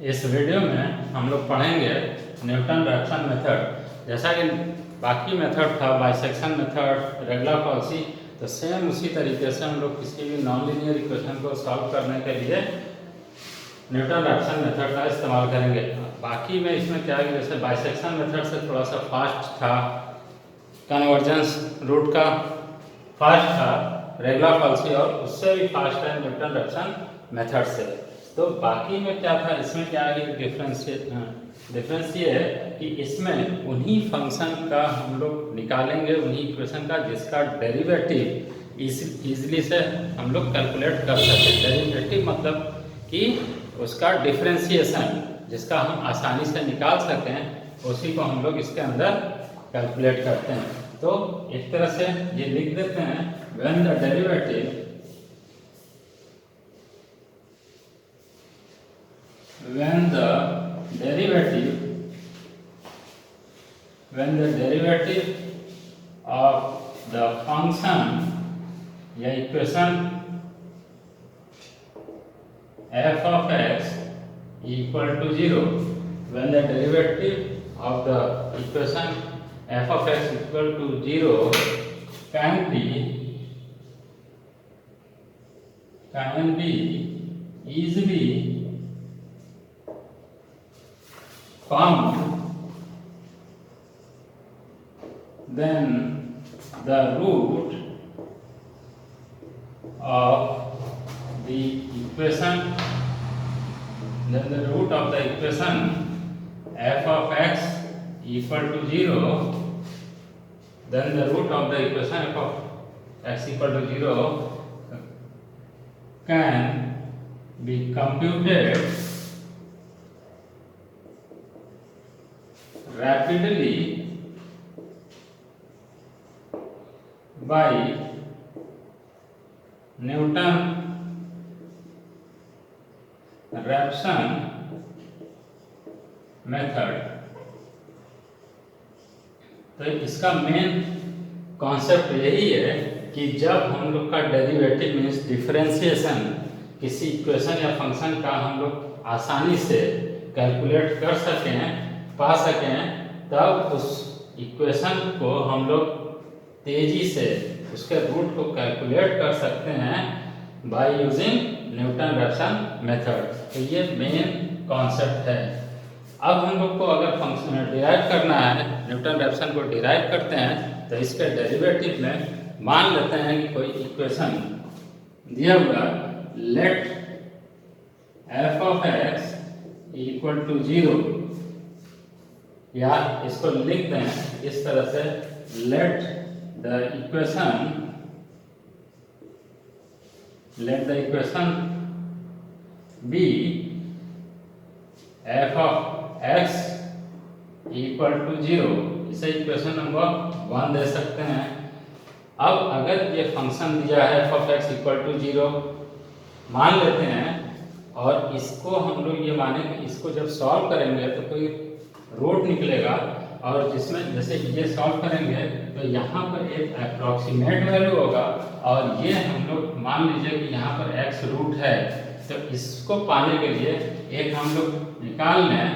इस वीडियो में हम लोग पढ़ेंगे न्यूटन रैप्सन मेथड। जैसा कि बाकी मेथड था बाइसेक्शन मेथड, रेगुलर पॉलिसी, तो सेम उसी तरीके से हम लोग किसी भी नॉन लीनियर इक्वेशन को सॉल्व करने के लिए न्यूटन रैप्सन मेथड का इस्तेमाल करेंगे। बाकी में इसमें क्या है, जैसे बाइसेक्शन मेथड से थोड़ा सा फास्ट था, कन्वर्जेंस रूट का फास्ट था रेगुलर पॉलिसी, और उससे भी फास्ट है न्यूटन रैप्सन मेथड से। तो बाकी में क्या था, इसमें क्या है डिफरेंस ये है कि इसमें उन्हीं फंक्शन का हम लोग निकालेंगे, उन्हीं इक्वेशन का जिसका डेरिवेटिव इजीली से हम लोग कैलकुलेट कर सकते हैं। डेरिवेटिव मतलब कि उसका डिफरेंशिएशन जिसका हम आसानी से निकाल सकें, उसी को हम लोग इसके अंदर कैलकुलेट करते हैं। तो एक तरह से ये लिख देते हैं, when the derivative of the function या equation f of x equal to 0, when the derivative of the equation f of x equal to 0 can be easily found, then the root of the equation f of x equal to 0, then the root of the equation f of x equal to 0 can be computed rapidly by Newton-Raphson method. तो इसका main concept यही है कि जब हम लोग का derivative means differentiation किसी इक्वेशन या फंक्शन का हम लोग आसानी से कैलकुलेट कर सकें, पा सकें, तब उस इक्वेशन को हम लोग तेजी से उसके रूट को कैलकुलेट कर सकते हैं by using Newton Raphson method. तो ये मेन कॉन्सेप्ट है। अब हम लोग को अगर फंक्शन डिराइव करना है, न्यूटन रैप्सन को डिराइव करते हैं, तो इसके डेरिवेटिव में मान लेते हैं कि कोई इक्वेशन दिया हुआ, let f of x equal to 0, या इसको लिख दें इस तरह से, let the equation be f of x equal to 0। इसे इक्वेशन नंबर 1 दे सकते हैं। अब अगर ये फंक्शन दिया है f of x equal to 0 मान लेते हैं, और इसको हम लोग ये माने कि इसको जब सॉल्व करेंगे तो कोई रूट निकलेगा, और जिसमें जैसे ये सॉल्व करेंगे तो यहाँ पर एक अप्रॉक्सीमेट वैल्यू होगा, और ये हम लोग मान लीजिए कि यहाँ पर x रूट है। तो इसको पाने के लिए एक हम लोग निकाल लें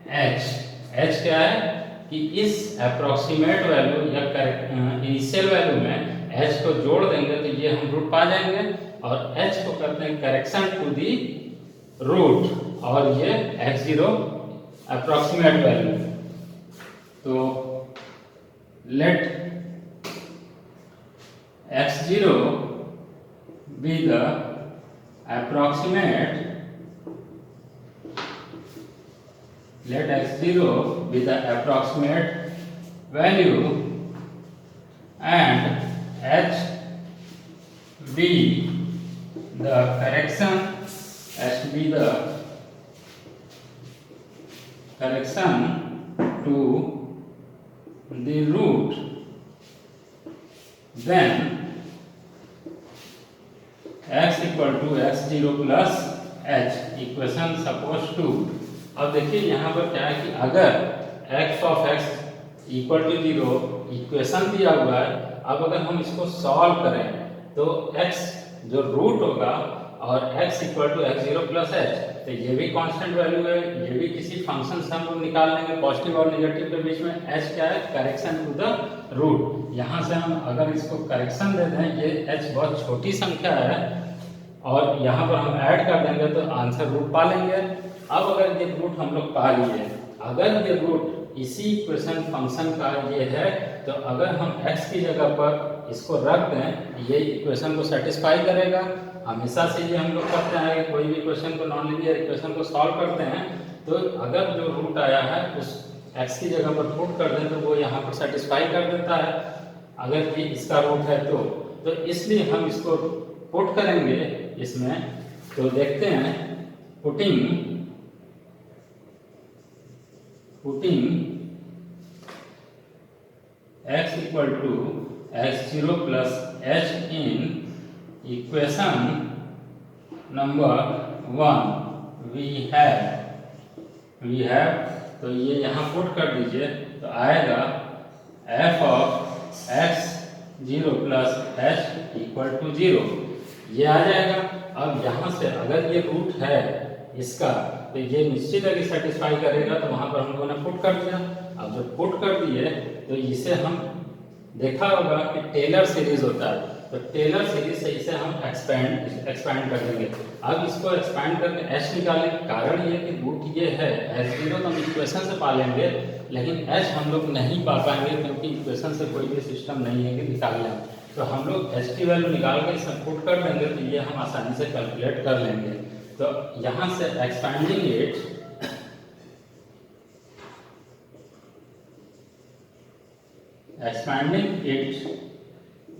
h क्या है कि इस अप्रॉक्सीमेट वैल्यू या इनिशियल वैल्यू में h को जोड़ देंगे तो ये हम रूट पा जाएंगे, और h को करते हैं करेक्शन टू दी रूट, और ये x0 अप्रॉक्सीमेट वैल्यू। तो late x0 be the approximate value and h be the correction to the root, then x equal to x0 plus h equation suppose two. अब देखिए यहाँ पर क्या है कि अगर f of x equal to 0 equation दिया हुआ है, अब अगर हम इसको सॉल्व करें तो x जो रूट होगा और x equal to x0 plus h, तो ये भी कांस्टेंट वैल्यू है, ये भी किसी फंक्शन से हम लोग निकाल लेंगे। पॉजिटिव और नेगेटिव के बीच में h क्या है, करेक्शन टू द रूट। यहाँ से हम अगर इसको करेक्शन दे दें, ये h बहुत छोटी संख्या है और यहाँ पर हम ऐड कर देंगे तो आंसर रूट पा लेंगे। अब अगर ये रूट हम लोग पा लिए, अगर ये रूट इसी इक्वेशन फंक्शन का ये है, तो अगर हम x की जगह पर इसको रख दें, ये इक्वेशन को सेटिस्फाई करेगा। हमेशा से ये हम लोग करते हैं कि कोई भी इक्वेशन को, नॉन लीनियर इक्वेशन को सॉल्व करते हैं, तो अगर जो रूट आया है उस x की जगह पर पुट कर दें तो वो यहाँ पर सेटिस्फाई कर देता है, अगर ये इसका रूट है तो इसलिए हम इसको पुट करेंगे इसमें। तो देखते हैं, putting x equal to x0 plus h in equation number 1 we have, तो ये यहाँ पुट कर दीजिए तो आएगा f of x0 plus h equal to 0, ये आ जाएगा। अब यहाँ से अगर ये रूट है इसका, तो ये निश्चित है कि सेटिस्फाई करेगा, तो वहाँ पर हम लोगों ने पुट कर दिया। अब जब पुट कर दिए तो इसे हम देखा होगा कि टेलर सीरीज होता है, तो टेलर सीरीज से इसे हम एक्सपैंड कर देंगे। अब इसको एक्सपैंड करके h निकालेंगे, कारण ये कि रूट ये है h0 तो हम इक्वेशन से पा लेंगे, लेकिन h हम लोग नहीं पा पाएंगे क्योंकि इक्वेशन से कोई भी सिस्टम नहीं है कि निकाल लें। तो हम लोग h की वैल्यू निकाल के इसमें पुट कर देंगे, तो ये हम आसानी से कैलकुलेट कर लेंगे। तो यहाँ से expanding it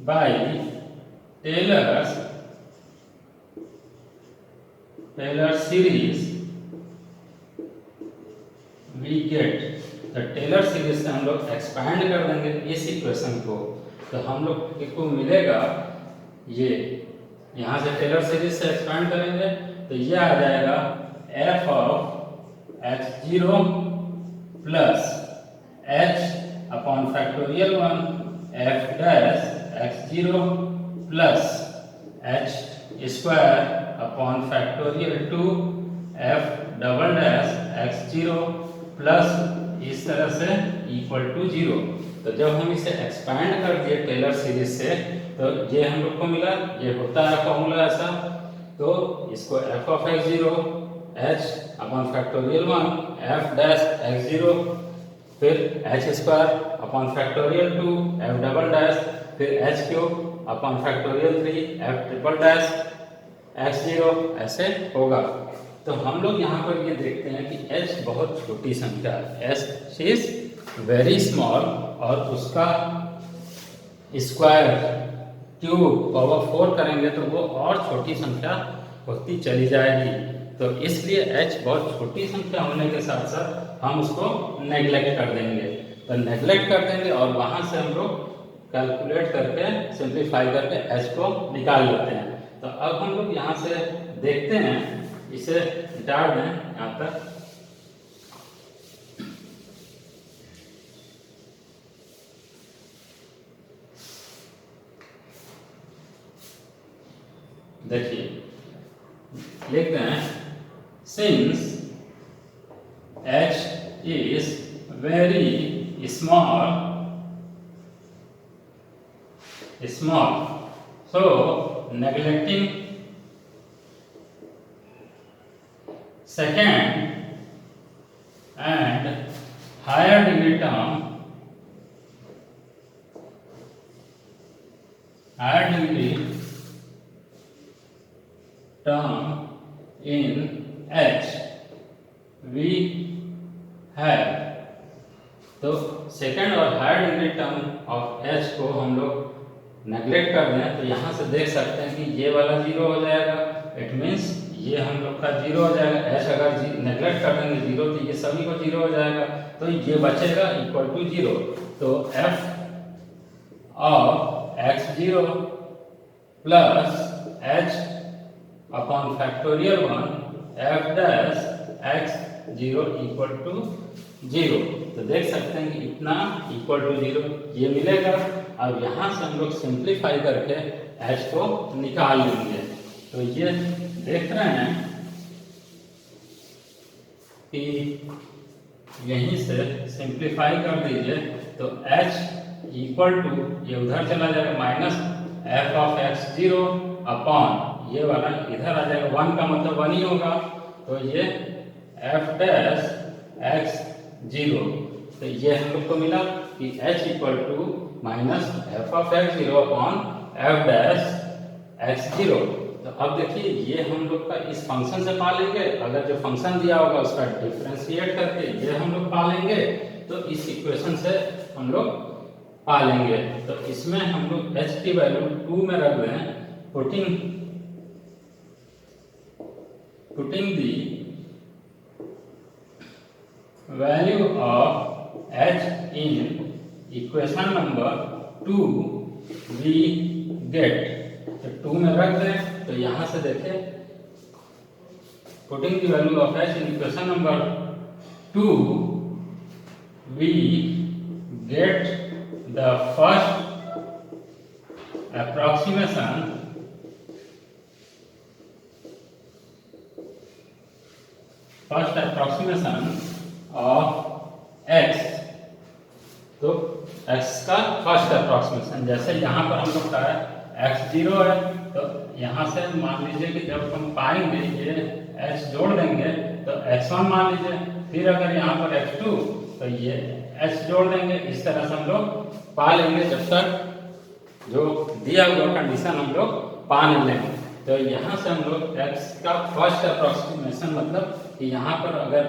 by Taylor series we get, तो टेलर सीरीज से हम लोग एक्सपैंड कर देंगे इस इक्वेशन को, तो हम लोग को मिलेगा ये, यहाँ से टेलर सीरीज से एक्सपैंड करेंगे तो ये आ जाएगा f of x0 plus h upon factorial 1 f dash x0 plus h square upon factorial 2 f double dash x0 plus इस तरह से इक्वल टू 0। तो जब हम इसे एक्सपैंड कर दिए टेलर सीरीज से, तो ये हम लोग को मिला, ये होता है फॉर्मूला ऐसा। तो इसको f of x0 h upon factorial 1 f dash x0 फिर h square upon factorial 2 f double dash फिर h cube upon factorial 3 f triple dash x0 ऐसे होगा। तो हम लोग यहाँ पर ये देखते हैं कि h बहुत छोटी संख्या है, h इज वेरी स्मॉल, और उसका स्क्वायर क्यूब पावर 4 करेंगे तो वो और छोटी संख्या होती चली जाएगी। तो इसलिए h बहुत छोटी संख्या होने के साथ साथ हम उसको नेग्लेक्ट कर देंगे, तो नेग्लेक्ट कर देंगे और वहाँ से हम लोग कैलकुलेट करके सिंप्लीफाई करके h को निकाल लेते हैं। तो अब हम लोग यहाँ से देखते हैं, इसे मिटा दें यहाँ तक। देखिए लिखते हैं, since h is very small, so neglecting second and higher degree term in h we have, तो सेकेंड और higher degree term of h को हम लोग नेग्लेक्ट कर दें, तो यहाँ से देख सकते हैं कि ये वाला 0 हो जाएगा, इट मीन्स ये हम लोग का 0 हो जाएगा। h अगर नेग्लेक्ट कर देंगे 0 तो ये सभी को 0 हो जाएगा, तो ये बचेगा इक्वल टू 0। तो f of x0 plus h upon factorial 1 f dash x0 equal to 0। तो देख सकते हैं कि इतना इक्वल टू 0 ये मिलेगा। अब यहाँ से हम लोग सिंप्लीफाई करके h को निकाल लेंगे। तो ये देख रहे हैं कि यहीं से सिंप्लीफाई कर दीजिए तो h इक्वल टू ये उधर चला जाएगा minus f of x zero upon ये वाला इधर आ जाएगा, वन का मतलब वन ही होगा, तो ये एफ डैश एक्स जीरो, तो ये हम लोग को मिला कि h equal to minus f of x zero upon f dash x zero. तो अब देखिए ये हम लोग का इस फंक्शन से पा लेंगे, अगर जो फंक्शन दिया होगा उसका डिफरेंशिएट करके ये हम लोग पा लेंगे, तो इस इक्वेशन से हम लोग पा लेंगे। तो इसमें हम लोग h की वैल्यू 2 में रख दें, putting the value of h in equation number 2 we get, तो 2 में रख दें तो यहां से देखिए putting the value of h in equation number 2 we get the first approximation of x, तो x का फर्स्ट अप्रोक्सीमेशन, जैसे यहाँ पर हम लोग का x जीरो है, तो यहाँ से मान लीजिए कि जब हम पाएंगे ये x जोड़ देंगे तो x1 मान लीजिए, फिर अगर यहाँ पर x2 तो ये h जोड़ देंगे, इस तरह से हम लोग पा लेंगे जब तक जो दिया हुआ कंडीशन हम लोग पा नहीं लेंगे। तो यहाँ से हम लोग x का फर्स्ट अप्रोक्सीमेशन मतलब कि यहाँ पर अगर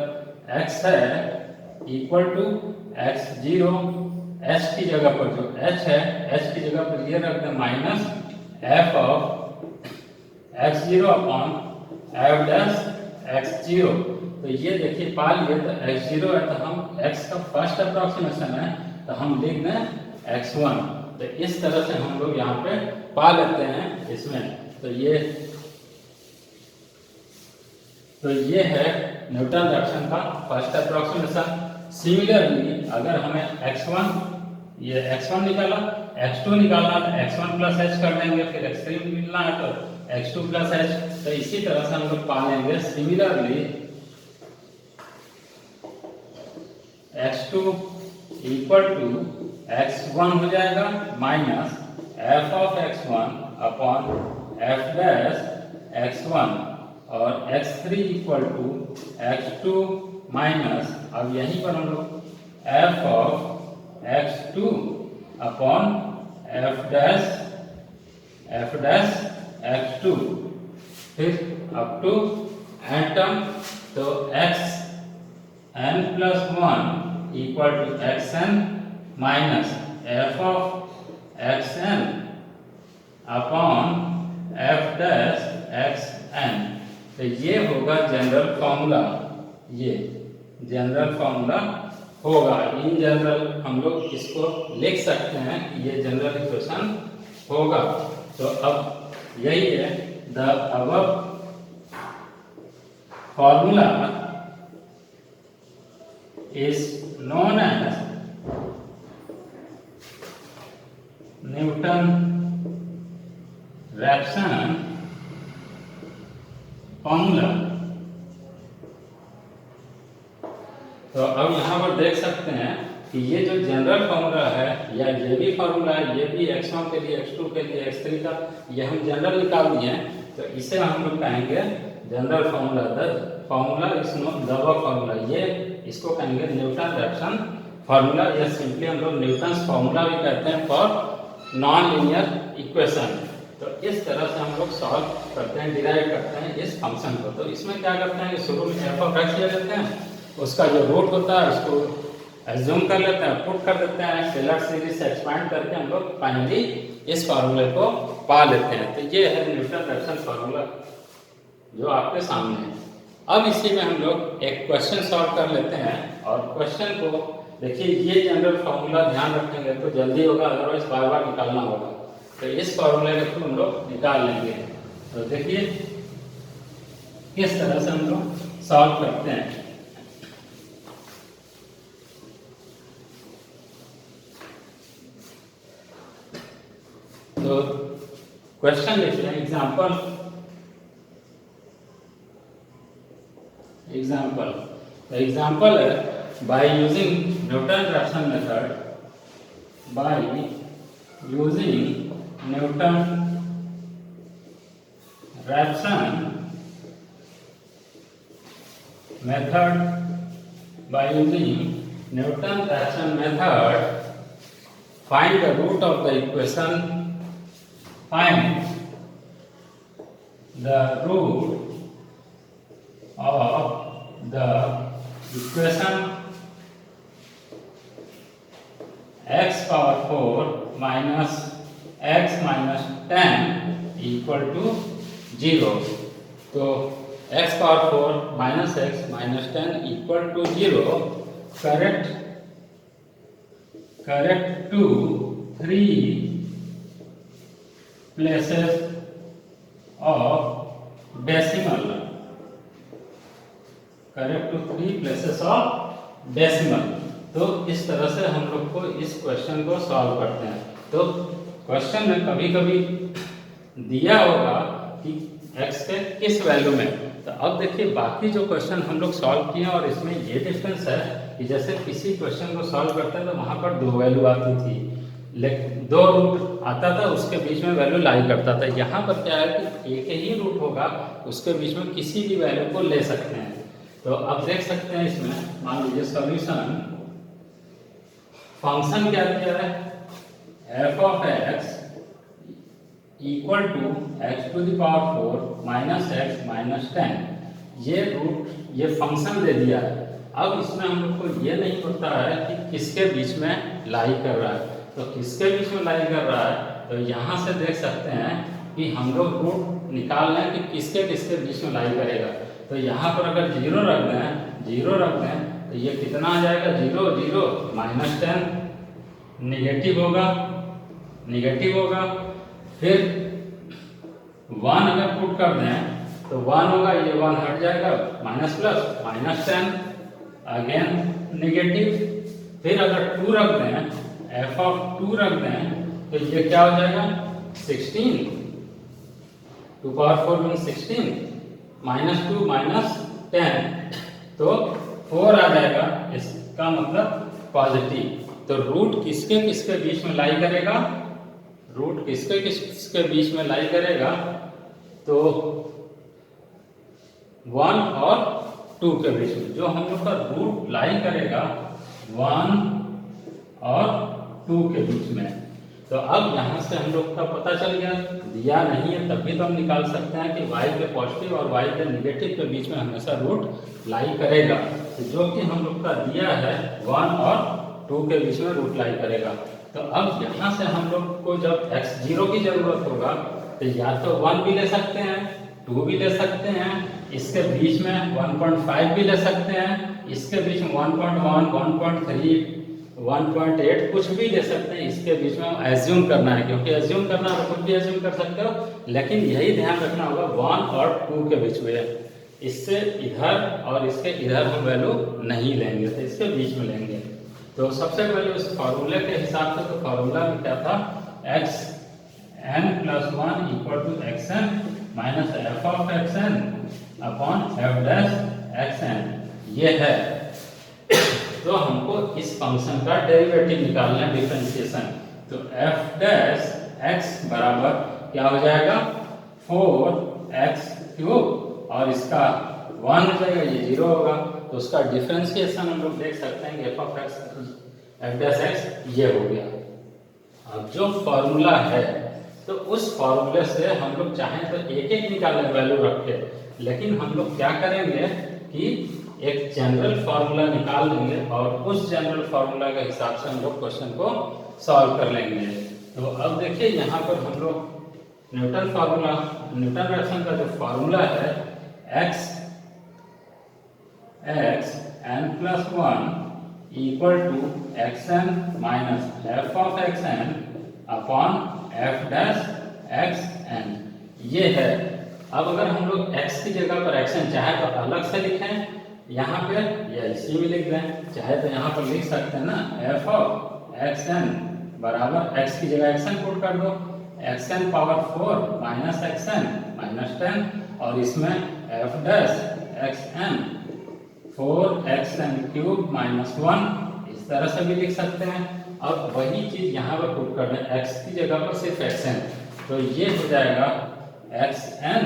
x है equal to x zero, h की जगह पर जो h है h की जगह पर ये रख दें minus f of x zero upon f dash x zero. तो ये देखिए पा लिए, तो x जीरो है तो हम x का फर्स्ट अप्रोक्सीमेशन है तो हम लिख दें x1, तो इस तरह से हम लोग यहाँ पे पा लेते हैं इसमें। तो ये है न्यूटन रैप्सन का फर्स्ट अप्रोक्सीमेशन। सिमिलरली अगर हमें x1 ये x1 निकाला, x2 निकालना तो x1 प्लस h कर देंगे, फिर x3 मिलना है तो x2 प्लस h, तो इसी तरह से हम लोग पा लेंगे। Similarly x2 equal to x1 हो जाएगा minus f of x1 upon f dash x1, और x3 equal to x2 minus, अब यहीं पर हम लोग f of x2 upon f dash x2, फिर अप टू एन टर्म, तो x n plus 1 equal to xn minus f of xn upon f dash xn। तो ये होगा जनरल फॉर्मूला, ये जनरल फॉर्मूला होगा। इन जनरल हम लोग इसको लिख सकते हैं कि ये जनरल इक्वेशन होगा। तो अब यही है the above formula is known as Newton Raphson formula. तो अब यहाँ पर देख सकते हैं कि ये जो जनरल फॉर्मूला है, या ये भी फॉर्मूला है, ये भी x1 के लिए, x2 के लिए, x3 का, ये हम जनरल निकाल दिए हैं, तो इसे हम लोग कहेंगे general formula. The formula is known the formula, ये इसको कहेंगे न्यूटन रैप्सन फॉर्मूला, या सिंपली हम लोग न्यूटन्स फॉर्मूला भी कहते हैं फॉर नॉन लीनियर इक्वेशन। तो इस तरह से हम लोग सॉल्व करते हैं, डिराइव करते हैं इस फंक्शन को। तो इसमें क्या करते हैं कि शुरू में एफ ऑफ एक्स ले लेते हैं, उसका जो रूट होता है उसको एज्यूम कर लेते हैं, पुट कर देते हैं, टेलर सीरीज से एक्सपेंड करके हम लोग फाइनली इस फार्मूले को पा लेते हैं। तो ये है न्यूटन रैप्सन फार्मूला जो आपके सामने है। अब इसी में हम लोग एक क्वेश्चन सॉल्व कर लेते हैं, और क्वेश्चन को देखिए, ये जनरल फार्मूला ध्यान रखेंगे तो जल्दी होगा, अदरवाइज बार बार निकालना होगा। तो इस फार्मूले के थ्रू हम लोग निकाल लेंगे। तो देखिए किस तरह से हम लोग सॉल्व करते हैं। तो क्वेश्चन लिखते हैं, एग्जाम्पल। एग्जाम्पल है by using Newton Raphson method, by using Newton Raphson method, by using Newton Raphson method, find the root of the equation, find the root of the equation x power 4 minus x minus 10 equal to 0. तो x power 4 minus x minus 10 equal to 0, correct to 3 places of decimal, correct to 3 places of decimal. तो इस तरह से हम लोग को इस question को सॉल्व करते हैं। तो क्वेश्चन में कभी कभी दिया होगा कि x के किस वैल्यू में, तो अब देखिए बाकी जो क्वेश्चन हम लोग सॉल्व किए और इसमें ये डिफरेंस है कि जैसे किसी क्वेश्चन को सॉल्व करते हैं तो वहाँ पर 2 वैल्यू आती थी, लेकिन 2 रूट आता था, उसके बीच में वैल्यू लाई करता था। यहाँ पर क्या है कि एक ही रूट होगा, उसके बीच में किसी भी वैल्यू को ले सकते हैं। तो अब देख सकते हैं इसमें, मान लीजिए सॉल्यूशन, फंक्शन क्या दिया है, f of x equal to x to the power 4 minus x minus 10, ये रूट, ये फंक्शन दे दिया है। अब इसमें हम लोग को ये नहीं पता है कि किसके बीच में लाई कर रहा है, तो किसके बीच में लाई कर रहा है, तो यहाँ से देख सकते हैं कि हम लोग रूट निकाल लें कि किसके किसके बीच में लाई करेगा। तो यहाँ पर अगर 0 रख दें, 0 रख दें तो ये कितना आ जाएगा, 0 0 माइनस 10, निगेटिव होगा, निगेटिव होगा। फिर 1 अगर पुट कर दें तो 1 होगा, ये 1 हट जाएगा, minus plus minus 10, again negative. फिर अगर 2 रख दें, f of 2 रख दें तो ये क्या हो जाएगा, 16, 2 पावर 4 मीन 16, माइनस 2 माइनस 10, तो 4 आ जाएगा, इसका मतलब पॉजिटिव। तो रूट किसके किसके बीच में लाई करेगा, रूट किसके किसके बीच में लाई करेगा, तो 1 और 2 के बीच में। जो हम लोग का रूट लाई करेगा 1 और 2 के बीच में। तो अब यहाँ से हम लोग का पता चल गया, दिया नहीं है तब भी तो हम निकाल सकते हैं कि y के पॉजिटिव और y के निगेटिव के बीच में हमेशा रूट लाई करेगा। तो जो कि हम लोग का दिया है 1 और 2 के बीच में रूट लाई करेगा। तो अब यहाँ से हम लोग को जब x0 की जरूरत होगा तो या तो 1 भी ले सकते हैं, 2 भी ले सकते हैं, इसके बीच में 1.5 भी ले सकते हैं, इसके बीच में 1.1, 1.3, 1.8 कुछ भी ले सकते हैं। इसके बीच में एज्यूम करना है, क्योंकि एज्यूम करना है कुछ भी एज्यूम कर सकते हो, लेकिन यही ध्यान रखना होगा 1 और 2 के बीच में। इससे इधर और इसके इधर हम वैल्यू नहीं लेंगे, तो इसके बीच में लेंगे। तो सबसे पहले उस फॉर्मूले के हिसाब से, तो फॉर्मूला में क्या था, xn + 1 equal to xn minus f of xn upon f dash xn, ये है। तो हमको इस फंक्शन का डेरिवेटिव निकालना है, डिफरेंशिएशन। तो f डैश x बराबर क्या हो जाएगा, 4x³ और इसका 1 हो जाएगा, ये 0 होगा। तो उसका डिफरेंशिएशन हम लोग देख सकते हैं कि f of x f dash x ये हो गया। अब जो फॉर्मूला है तो उस फॉर्मूले से हम लोग चाहें तो एक एक निकालें वैल्यू रख के, लेकिन हम लोग क्या करेंगे कि एक जनरल फार्मूला निकाल लेंगे और उस जनरल फार्मूला के हिसाब से हम लोग क्वेश्चन को सॉल्व कर लेंगे। तो अब देखिए यहाँ पर हम लोग न्यूटन फार्मूला, न्यूटन रैप्सन का जो फार्मूला है x n + 1 equal to xn minus f of xn upon f dash xn, ये है। अब अगर हम लोग x की जगह पर xn चाहे तो अलग से लिखें यहाँ पे, या इसी में लिख दें, चाहे तो यहाँ पर लिख सकते हैं ना, f of xn बराबर x की जगह xn पुट कर दो, xn power 4 minus xn minus 10 और इसमें f dash xn 4xn³ minus 1, इस तरह से भी लिख सकते हैं। अब वही चीज यहाँ पर पुट कर दें, x की जगह पर सिर्फ xn, तो ये हो जाएगा xn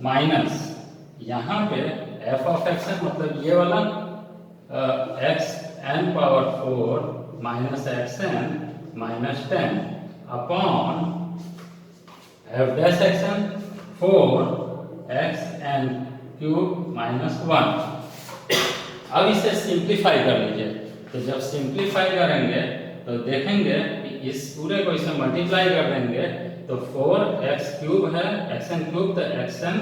माइनस यहाँ पे f ऑफ xn मतलब ये वाला xn power 4 minus xn minus 10 upon f dash xn 4xn³ minus 1। अब इसे सिंप्लीफाई कर लीजिए, तो जब सिंप्लीफाई करेंगे तो देखेंगे कि इस पूरे को इसमें मल्टीप्लाई कर देंगे तो 4x³ है, xn³ तो xn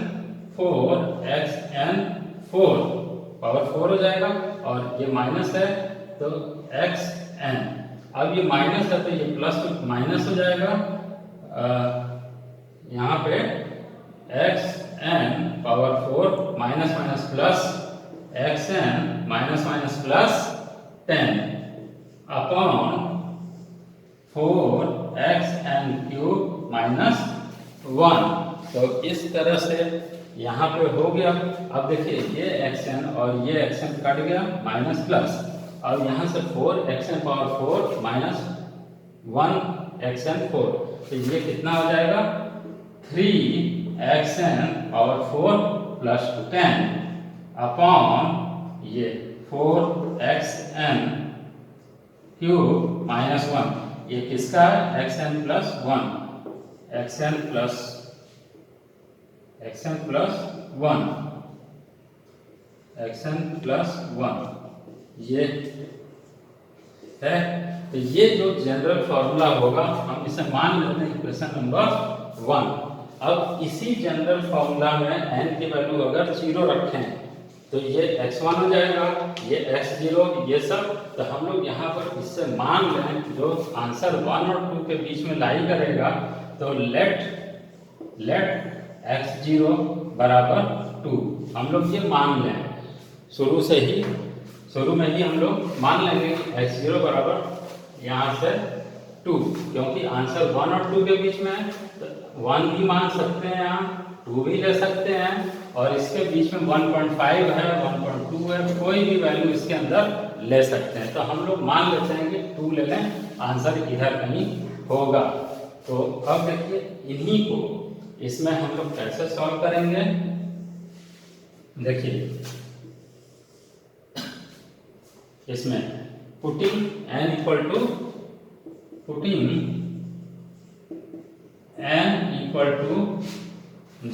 4 पावर 4 हो जाएगा, और ये माइनस है तो xn, अब ये माइनस है तो ये प्लस माइनस हो जाएगा, यहाँ पे xn power 4 minus minus plus xn minus minus plus 10 upon 4xn³ minus 1। तो इस तरह से यहाँ पे हो गया। अब देखिए ये xn और ये xn कट गया माइनस प्लस, अब यहाँ से 4xn पावर 4 माइनस 1xn4, तो ये कितना हो जाएगा 3xn पावर 4 प्लस 10 अपॉन ये 4xn³ माइनस 1, ये किसका है xn plus 1, xn plus 1, xn plus 1 ये है। तो ये जो जनरल फॉर्मूला होगा हम इसे मान लेते हैं इक्वेशन नंबर 1। अब इसी जनरल फॉर्मूला में n की वैल्यू अगर 0 रखें तो ये x1 हो जाएगा, ये x0, ये सब। तो हम लोग यहाँ पर इससे मान लें जो आंसर 1 और 2 के बीच में लाई करेगा, तो लेट x0 बराबर 2 हम लोग ये मान लें, शुरू में ही हम लोग मान लेंगे कि x0 बराबर यहाँ से 2, क्योंकि आंसर 1 और 2 के बीच में है तो 1 भी मान सकते हैं, यहाँ 2 भी ले सकते हैं, और इसके बीच में 1.5 है, 1.2 है, कोई भी वैल्यू इसके अंदर ले सकते हैं। तो हम लोग मान लेते हैं कि 2 ले लें, आंसर इधर कहीं होगा। तो अब देखिए इन्हीं को इसमें हम लोग कैसे सॉल्व करेंगे। देखिए इसमें putting n equal to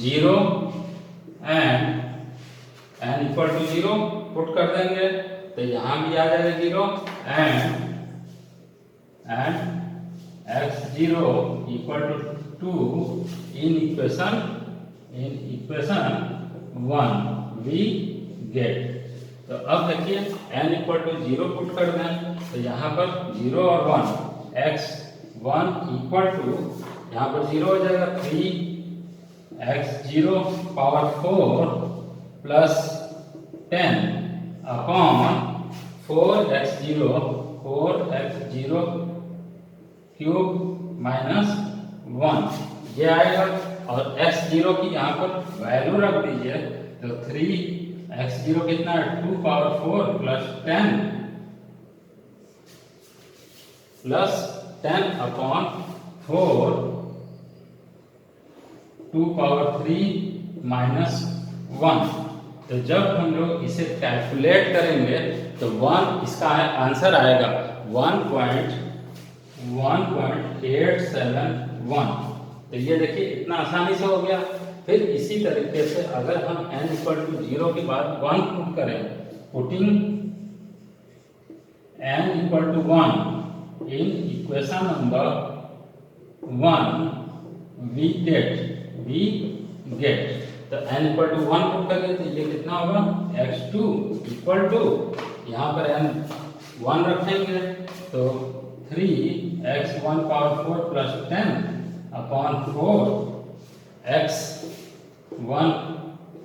0 and n equal to 0 put कर देंगे तो यहाँ भी आ जाएगा 0 and x0 equal to 2 in equation 1 we get. तो अब देखिए n इक्वल टू 0 पुट कर दें तो यहाँ पर 0 और 1, x1 इक्वल टू यहाँ पर 0 हो जाएगा 3x0 power 4 plus 10 upon 4x0 cube minus 1 ये आएगा, और x0 की यहाँ पर वैल्यू रख दीजिए तो 3x0 कितना है 2 power 4 plus 10 upon 4 2 power 3 minus 1। तो जब हम लोग इसे कैलकुलेट करेंगे तो 1 इसका आंसर आएगा 1.871। तो ये देखिए इतना आसानी से हो गया। फिर इसी तरीके से अगर हम n इक्वल टू 0 के बाद 1 पुट करें, putting n equal to 1 in equation number 1 we get तो n इक्वल टू 1 पुट करेंगे तो ये कितना होगा x2 इक्वल टू यहाँ पर n 1 रखेंगे तो 3x1 power 4 plus 10 upon 4 x1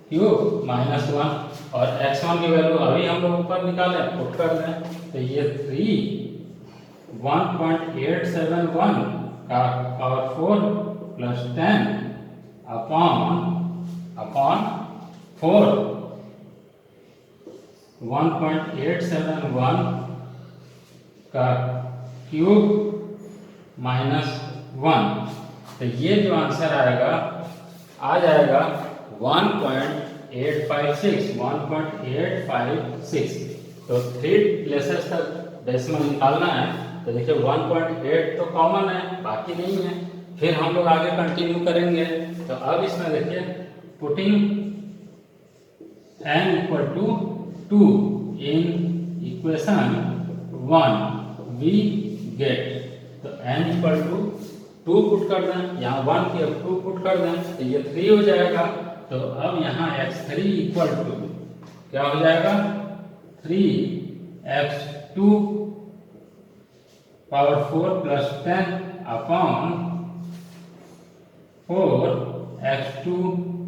cube minus 1, और x1 की वैल्यू अभी हम लोग ऊपर निकाले पुट कर दें तो ये 1.871 का पावर 4 प्लस 10 अपॉन 4 1.871 का क्यूब माइनस 1, तो ये जो आंसर आएगा आ जाएगा 1.856। तो 3 प्लेसेस तक डेसिमल निकालना है। तो देखिए 1.8 तो कॉमन है, बाकी नहीं है। फिर हम लोग आगे कंटिन्यू करेंगे। तो अब इसमें देखिए putting n equal to 2 in equation 1 we get, तो n इक्वल टू 2 पुट कर दें, यहाँ 1 की अब 2 पुट कर दें तो ये 3 हो जाएगा। तो अब यहाँ x3 इक्वल टू क्या हो जाएगा 3x2 power 4 plus 10 upon 4x2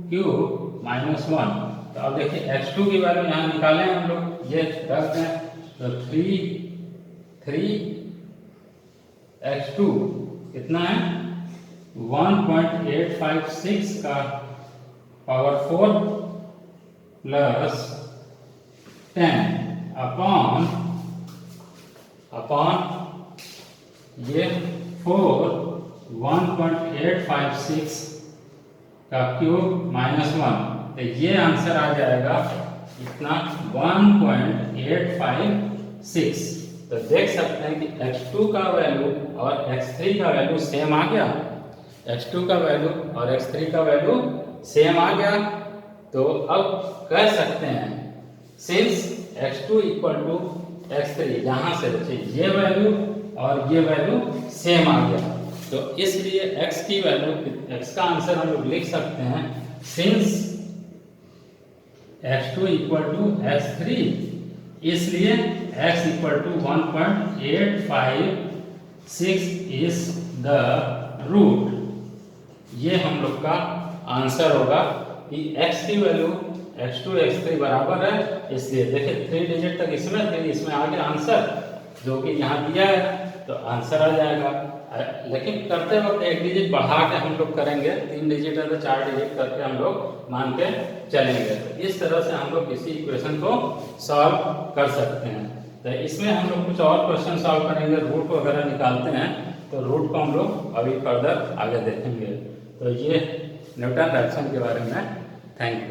cube minus 1। तो अब देखिए x2 की वैल्यू यहाँ निकालें हम लोग, ये रख दें। तो 3x2 कितना है 1.856 का पावर 4 प्लस 10 अपॉन ये 4 1.856 का क्यूब माइनस 1, तो ये आंसर आ जाएगा इतना 1.856। तो देख सकते हैं कि x2 का वैल्यू और x3 का वैल्यू सेम आ गया। x2 का वैल्यू और x3 का वैल्यू सेम आ गया। तो अब कह सकते हैं since x2 equal to x3, यहाँ से देखिए ये वैल्यू और ये वैल्यू सेम आ गया। तो इसलिए x की वैल्यू, x का आंसर हम लोग लिख सकते हैं since x2 equal to x3, इसलिए x equal to 1.856 is the root. ये हम लोग का आंसर होगा कि x की वैल्यू x2 x3 बराबर है, इसलिए देखिए 3 डिजिट तक इसमें थे, इसमें आ गया आंसर जो कि यहाँ दिया है, तो आंसर आ जाएगा। लेकिन करते वक्त एक डिजिट बढ़ा के हम लोग करेंगे, 3 डिजिट है तो 4 डिजिट करके हम लोग मान के चलेंगे। तो इस तरह से हम लोग किसी इक्वेशन को सॉल्व कर सकते हैं। तो इसमें हम लोग कुछ और क्वेश्चन सॉल्व करेंगे, रूट वगैरह निकालते हैं, तो रूट को हम लोग अभी फर्दर आगे देखेंगे। तो ये न्यूटन रिएक्शन के बारे में। Thank you.